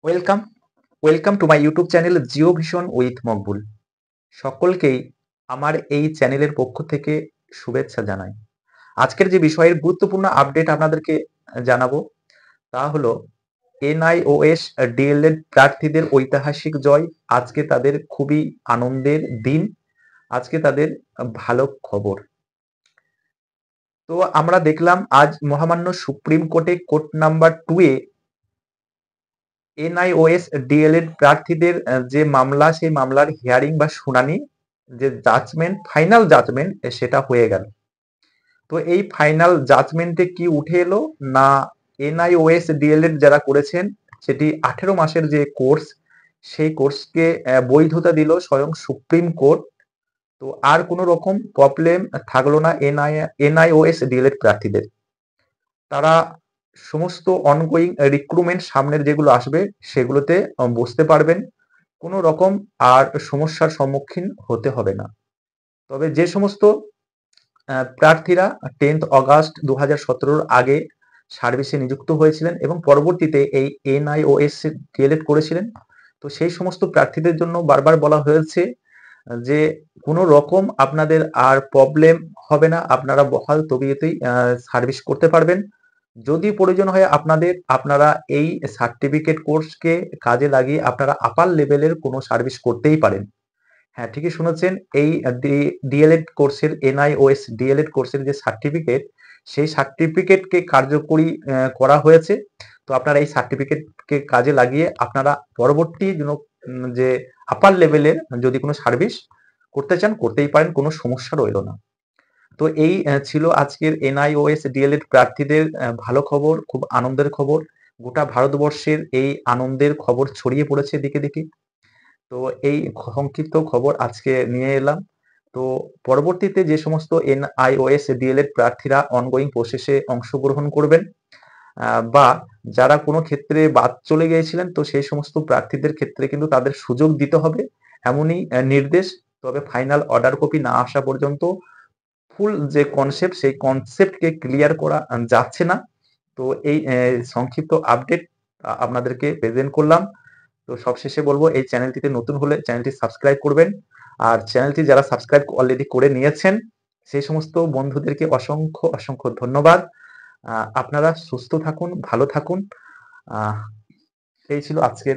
Welcome welcome to my YouTube channel Geo Vision with Maqbool. সকলকেই আমার এই চ্যানেলের পক্ষ থেকে শুভেচ্ছা জানাই। আজকের যে বিষয়ের গুরুত্বপূর্ণ আপডেট আপনাদেরকে জানাবো তা হলো এনআইওএস ডিএলএড প্রার্থীদের ঐতিহাসিক জয়। আজকে তাদের খুবই আনন্দের দিন, আজকে তাদের ভালো খবর। তো আমরা দেখলাম আজ মহামান্য সুপ্রিম কোর্টে কোর্ট নাম্বার 2 এ এনআইওএস ডিএলএড প্রার্থীদের যে মামলা, সেই মামলার হিয়ারিং বা শুনানি, যে জাজমেন্ট, ফাইনাল জাজমেন্ট সেটা হয়ে গেল। তো এই ফাইনাল জাজমেন্টে কি উঠে এলো না, এনআইওএস ডিএলএড যারা করেছেন সেটি 18 মাসের যে কোর্স, সেই কোর্সকে বৈধতা দিল স্বয়ং সুপ্রিম কোর্ট। তো আর কোনো রকম প্রবলেম থাকলো না এনআইওএস ডিএলএড প্রার্থীদের। তারা সমস্ত অনগোয়িং রিক্রুটমেন্ট সামনের যেগুলো আসবে সেগুলোতে বসতে পারবেন। কোনো রকম আর সমস্যার সম্মুখীন হতে হবে না। তবে যে সমস্ত প্রার্থীরা 10th অগাস্ট 2017 আগে সার্ভিসে নিযুক্ত হয়েছিলেন এবং পরবর্তীতে এই এনআইওএস ডিএলএড করেছিলেন, তো সেই সমস্ত প্রার্থীদের জন্য বারবার বলা হয়েছে যে কোনো রকম আপনাদের আর প্রবলেম হবে না, আপনারা বহাল তবিয়তেই সার্ভিস করতে পারবেন। যদি প্রয়োজন হয় আপনারা এই সার্টিফিকেট কোর্সকে কাজে লাগিয়ে আপনারা আপার লেভেলের কোনো সার্ভিস করতেই পারেন। হ্যাঁ, ঠিকই শুনেছেন। এই ডিএলএড কোর্সের, এনআইওএস ডিএলএড কোর্সের যে সার্টিফিকেট, সেই সার্টিফিকেটকে কার্যকরী করা হয়েছে। তো আপনারা এই সার্টিফিকেটকে কাজে লাগিয়ে আপনারা পরবর্তী যে আপার লেভেলের যদি কোনো সার্ভিস করতে চান করতেই পারেন, কোনো সমস্যা রইল না। তো এই ছিল আজকের এনআইওএস ডিএলএড প্রার্থীদের ভালো খবর, খুব আনন্দের খবর। গোটা ভারতবর্ষের এই আনন্দের খবর ছড়িয়ে পড়েছে দিকে দিকে। তো এই সংক্ষিপ্ত খবর আজকে নিয়ে এলাম। তো পরবর্তীতে যে সমস্ত এনআইওএস ডিএলএড প্রার্থীরা অনগোয়িং প্রসেসে অংশগ্রহণ করবেন বা যারা কোনো ক্ষেত্রে বাদ চলে গিয়েছিলেন, তো সেই সমস্ত প্রার্থীদের ক্ষেত্রে কিন্তু তাদের সুযোগ দিতে হবে, এমনই নির্দেশ। তবে ফাইনাল অর্ডার কপি না আসা পর্যন্ত ফুল যে কনসেপ্ট, সেই কনসেপ্টকে ক্লিয়ার করা যাচ্ছে না। তো এই সংক্ষিপ্ত আপডেট আপনাদেরকে প্রেজেন্ট করলাম। তো সবশেষে বলবো, এই চ্যানেলটিতে নতুন হলে চ্যানেলটি সাবস্ক্রাইব করবেন। আর চ্যানেলটি যারা সাবস্ক্রাইব অলরেডি করে নিয়েছেন সেই সমস্ত বন্ধুদেরকে অসংখ্য অসংখ্য ধন্যবাদ। আপনারা সুস্থ থাকুন, ভালো থাকুন। এই ছিল আজকের